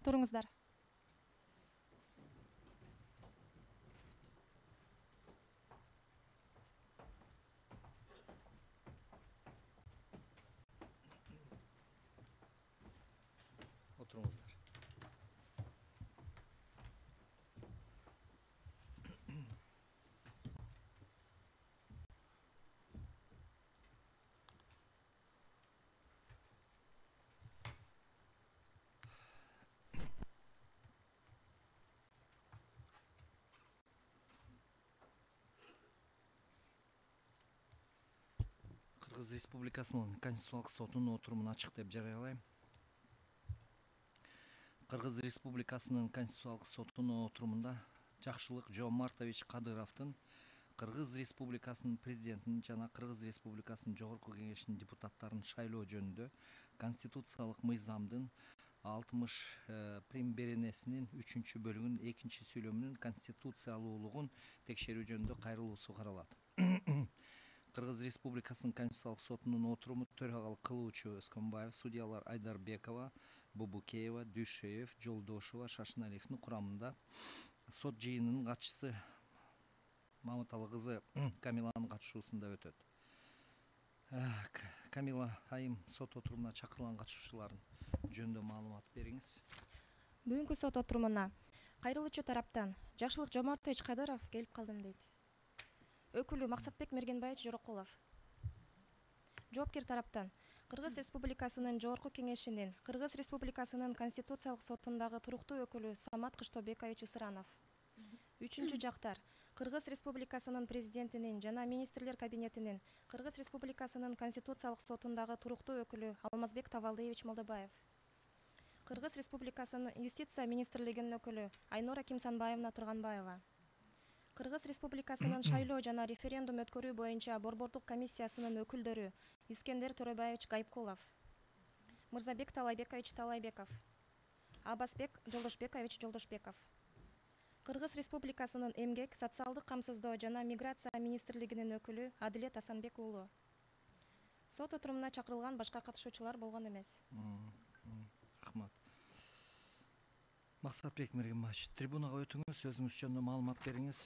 Туруңуздар. Oturunuzlar. Кыргыз Республикасынын Конституциялык сотунун отурумун ачык деп жарыялайм. Кыргыз Республикасынын Конституциялык сотунун отурумунда Жакшылык Жомартович Кадыровдун Кыргыз Республикасынын президентинин жана Кыргыз Республикасынын Жогорку Кеңешинин депутаттарын шайлоо жөнүндө Конституциялык мыйзамдын 60 прим беренесинин 3 бөлүгүнүн 2 сүйлөмүнүн конституциялуулугун текшерүү жөнүндө кайрылуусу каралат. Кыргыз Республикасынын Конституциялык сотунун отуруму төрагалык кылуучу Өскөнбаев, судьялар Айдарбекова, Бубукеева, Дүйшеев, Жолдошова, Шашыналиевдин курамында сот жыйынынын катчысы Мамыталы кызы Камиланын катышуусунда өтөт. Камила айым, сот отурумуна чакырылган катышуучулардын жөнүндө маалымат бериңиз. Бүгүнкү сот отурумуна кайрылуучу тараптан Жакшылык Жомартович Кадыров келип калдым дейт. Өкүлү Максатбек Мергенбаевич Жорокулов. Жоопкер тараптан Кыргыз Республикасынын Жогорку Кеңешинин Кыргыз Республикасынын Конституциялык сотундагы туруктуу өкүлү Самат Кыштообекович Ысыранов. Үчүнчү жактар Кыргыз Республикасынын президентинин жана министрлер кабинетинин Кыргыз Республикасынын Конституциялык сотундагы туруктуу өкүлү Алмазбек Тавалдыевич Молдобаев. Кыргыз Республикасынын Юстиция министрлигинин өкүлү Айнура Кимсанбаевна Турганбаева. Кыргыз Республикасынын шайлоо жана референдум өткөрүү боюнча борбордук комиссиясынын өкүлдөрү Искендер Төрөбаевич Гайыпкулов, Мырзабек Талайбекович Талайбеков, Абасбек Жолдошбекович Жолдошбеков. Кыргыз Республикасынын эмгек, социалдык камсыздоо жана миграция министрлигинин өкүлү Адилет Асанбек уулу. Сот отурумуна чакырылган башка катышуучулар болгон эмес. Рахмат. Максатбек Мергенбаевич, трибунага өтүңүз, өзүңүз жөнүндө маалымат бериңиз.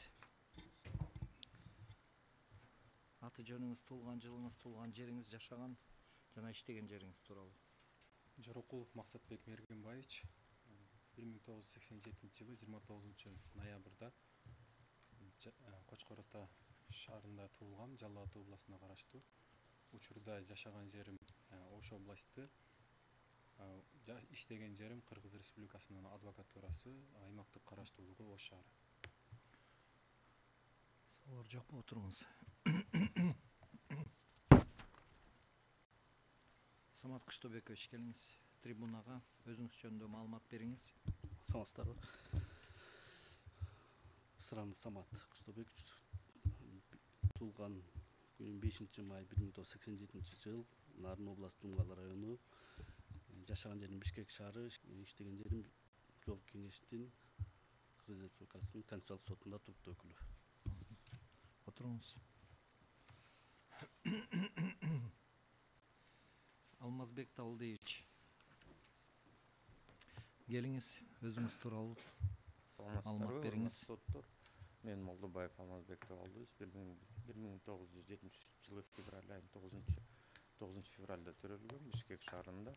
Аты жөнүңүз, туулган жылыңыз, туулган жериңиз, жашаган жана иштеген жериңиз тууралуу. Жорокулов Максатбек Мергенбаевич 1987 жылы 29 ноябрда Кочкор Ата шаарында туулгам, Жалал Абад областына караштуу. Учурда жашаган жерим Ош областы, иштеген жерим Кыргыз Республикасынын адвокатурасы, аймактык караштуулугу Ош шаары. Суроолор жокпу, отуруңуз. Самат Кыштообекович, келиңиз трибунага, өзүңүз жөнүндө маалымат бериңиз. Саламатсыздарбы. Ысыранов Самат Кыштообекович, туулган күнү 5 май 1987 жыл, Нарын областы Жумгалы району, жашаган жерим Бишкек шаары, иштеген жерим Жогорку Кеңештин Кыргыз Республикасынын Конституциялык сотунда туруктуу өкүлү. Отуруңуз. Алмазбек Талдыевич, келиңиз, өзүңүз тууралуу маалымат бериңиз. Мен Молдобаев Алмазбек Талдыевич 1970 жылы февраль айынын 9 февралда төрөлгөм, Бишкек шаарында,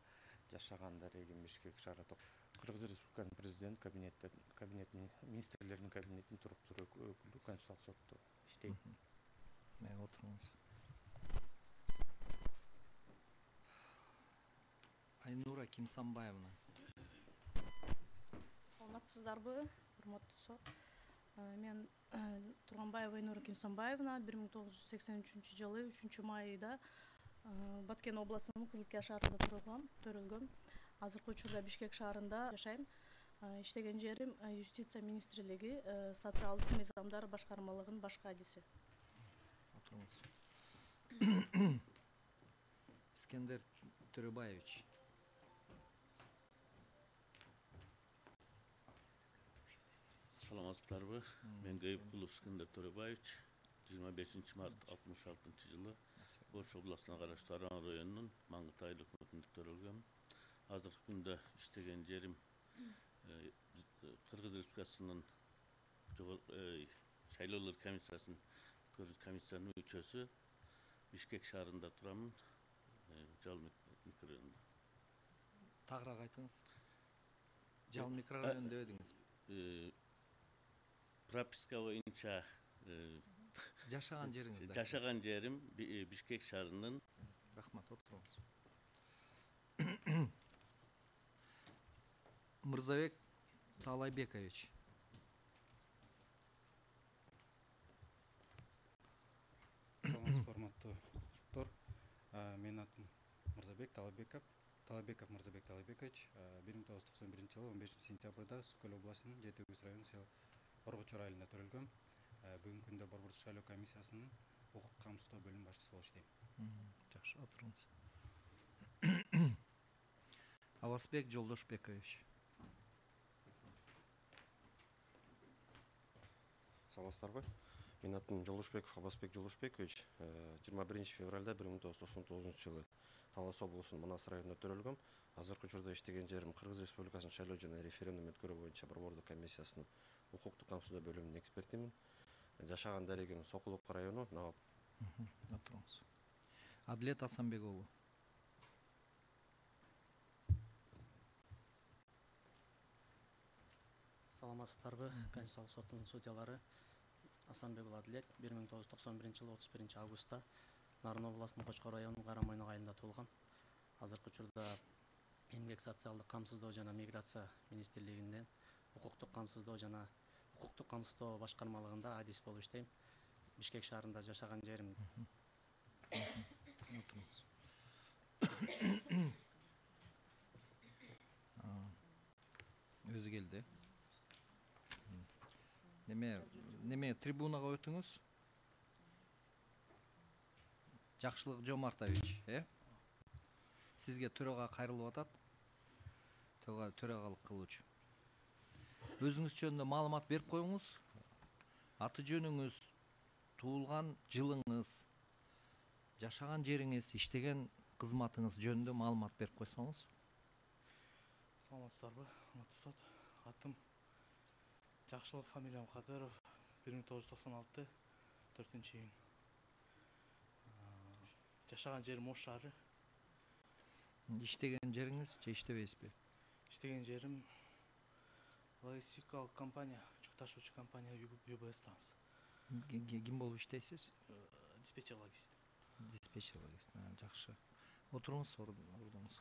жашаганда регим Бишкек шаарында. Кыргыз Республикасынын президент кабинетинин, министрлердин кабинетинин туруктуу өкүлү, Конституциялык сотто иштейм. Отуруңуз. Айнура Кимсанбаевна. Саламатсыздарбы, урматтуу сот. Мен Турганбаева Айнура Кимсанбаевна 1983 жылы 3 майда Баткен областынын Кызылкия шаарында төрөлгөм. Азыркы учурда Бишкек шаарында жашайм. Иштеген жерим Юстиция министрлиги, социалдык мыйзамдар башкармалыгынын баш кадиси. Отуруңуз. Искендер Төрөбаевич. Саламатсыздарбы. Мен Гайыпкулов Искендер Төрөбаевич, 25 март 66 жылы Ош областына караштуу Аран районунун Маңгыт айыл өкмөтүндө төрөлгөм. Азыркы күндө иштеген жерим Кыргыз Республикасынын шайлоолор комиссиянын мүчөсү Бишкек шаарында турамын, Жал микрорайонунда. Тагыраак айтыңыз. Жал микрорайону дебедиңиз. Прописка боюнча Жашаган жериңизде. жашаган жерим Бишкек шаарынын. Рахмат, отуруңуз. Мырзабек Таалайбекович. Форматтуу тур. Менин атым Мырзабек Таалайбеков Мырзабек Таалайбекович. 1991 жылы 15 сентябрда Сукөл областынын Жети Көз району Оргочор айылында төрөлгөм. Бүгүнкү күндө Борбор шайлоо комиссиясынын укук камсыздоо бөлүм башчысы болуп иштейм. Жакшы, отуруңуз. Авасбек Жолдошбекович. Саламатсыздарбы? Менин атым Жолдошбеков Абасбек Жолдошбекович. 21 февралда 1999 жылы Талас облусунун Манас районунда төрөлгөм. Азыркы учурда иштеген жерим Кыргыз Республикасынын шайлоо жана референдум өткөрүү боюнча Борбордук комиссиясынын укуктук камсыздоо бөлүмүнүн экспертимин. Жашаган дарегим Сокулук району, Навап. Отуруңуз. Адилет Асанбек уулу. Саламатсыздарбы, Конституциялык соттун судьялары. Асанбек Адилет 1991 жылы 31 августта Нарын областынын Кочкор районунун Карамойнок айылында туулгам. Азыркы учурда Эмгек социалдык камсыздоо жана миграция министрлигинин укуктук камсыздоо башкармалыгында адис болуп иштейм. Бишкек шаарында жашаган жерим. Отуруңуз. Өзү келди. Неме трибунага өтүңүз? Жакшылык Жомартович, Сизге төрага кайрылып атат. Төрагалык кылуучу. Өзүңүз жөнүндө маалымат берип коюңуз. Аты жөнүңүз, туулган жылыңыз, жашаган жериңиз, иштеген кызматыңыз жөнүндө маалымат берип койсоңуз. Саламатсыздарбы, урматтуу сот. Атым Жакшылык, фамилиям Кадыров, 1996 4-июнь. Жашаган жерим Ош шаары. Иштеген жериңиз же иштебейсизби? Иштеген жерим логистикалык компания, жүк ташуучу компания ЮБС Транс. Ким болуп иштейсиз? Диспетчер логист. Диспетчер логист. Жакшы. Отуруңуз, ордуңуз.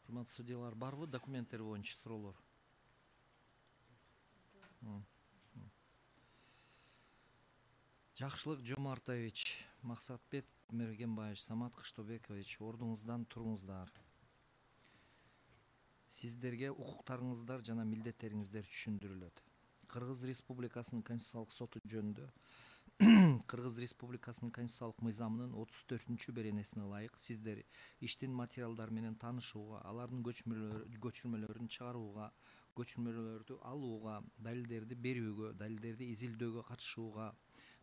Урматтуу судьялар, барбы документтер боюнча суроолор? Жакшылык Жомартович, Максатбек Мергенбаевич, Самат Кыштобекович, ордуңуздан туруңуздар. Сиздерге укуктарыңыздар жана милдеттериңиздер түшүндүрүлөт. Кыргыз Республикасынын Конституциялык соту жөнүндө Кыргыз Республикасынын Конституциялык мыйзамынын 34-чү беренесине ылайык сиздер иштин материалдары менен таанышууга, алардын көчүрмөлөрүн чыгарууга, көчүрмөлөрдү алууга, далилдерди берүүгө, далилдерди изилдөөгө катышууга,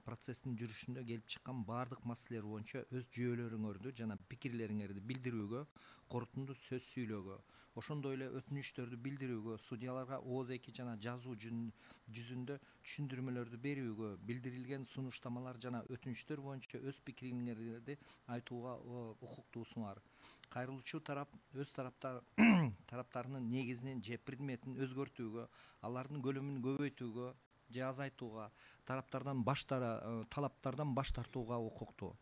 процесстин жүрүшүндө келип чыккан баардык маселелер боюнча өз жүйөлөрүңөрдү жана пикирлериңерди билдирүүгө, корутундуу сөз сүйлөөгө, ошондой эле өтүнүчтөрдү билдирүүгө, судьяларга ооз-эки жана жазуу жүзүндө түшүндүрмөлөрдү берүүгө, билдирилген сунуштамалар жана өтүнүчтөр боюнча өз пикириңерди айтууга укуктуусуңар. Кайрылуучу тарап өз тараптарынын негизин же предметин өзгөртүүгө, алардын көлөмүн көбөйтүүгө же азайтууга, талаптардан баш тартууга укуктуу.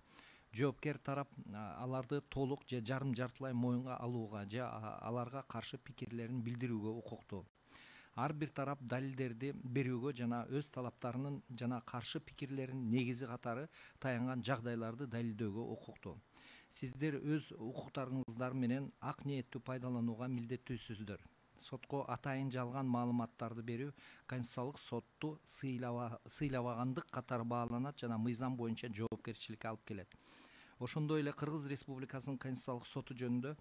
Жоопкер тарап аларды толук же жарым жартылай моюнга алууга же аларга каршы пикирлерин билдирүүгө укуктуу. Ар бир тарап далилдерди берүүгө жана өз талаптарынын жана каршы пикирлеринин негизи катары таянган жагдайларды далилдөөгө укуктуу. Сиздер өз укуктарыңыздар менен ак ниеттүү пайдаланууга милдеттүүсүздөр. Сотко атайын жалган маалыматтарды берүү Конституциялык сотту сыйлабагандык катары бааланат жана мыйзам боюнча жоопкерчиликке алып келет. Ошондой эле Кыргыз Республикасынын Конституциялык соту жөнүндө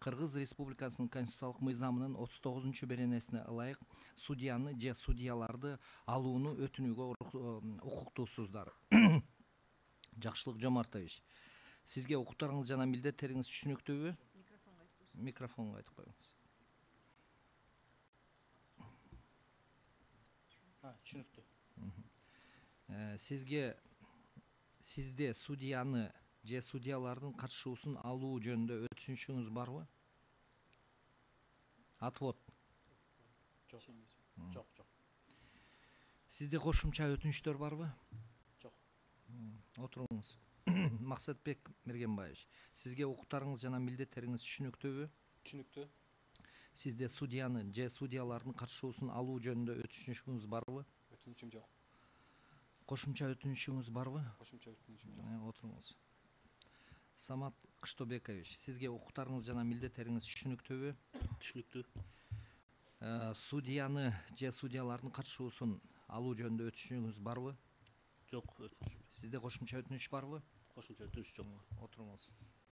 Кыргыз Республикасынын Конституциялык мыйзамынын 39-чу беренесине ылайык судьяны же судьяларды алууну өтүнүүгө укуктуусуздар. Жакшылык Жомартович, сизге укуктарыңыз жана милдеттериңиз түшүнүктүүбү? Микрофонго айтып коюңуз. Түшүнүктүү. Сизде судьяны же судьялардын катышуусун алуу жөнүндө өтүнүшүңүз барбы? Отвод. Жок. Сизде кошумча өтүнүчтөр барбы? Жок. Отуруңуз. Максатбек Мергенбаевич, сизге укуктарыңыз жана милдеттериңиз түшүнүктүүбү? Түшүнүктүү. Сизде судьяны же судьялардын катышуусун алуу жөнүндө өтүнүшүңүз барбы? Өтүнүчүм жок. Кошумча өтүнүшүңүз барбы? Кошумча өтүнүчүм жок. Отуруңуз. Самат Кыштобекович, сизге укуктарыңыз жана милдеттериңиз түшүнүктүүбү? Түшүнүктүү. Судьяны же судьялардын катышуусун алуу жөнүндө өтүнүшүңүз барбы? Жок, өтүнүчүм. Сизде кошумча өтүнүч барбы? Кошумча өтүнүч жок. Отуруңуз.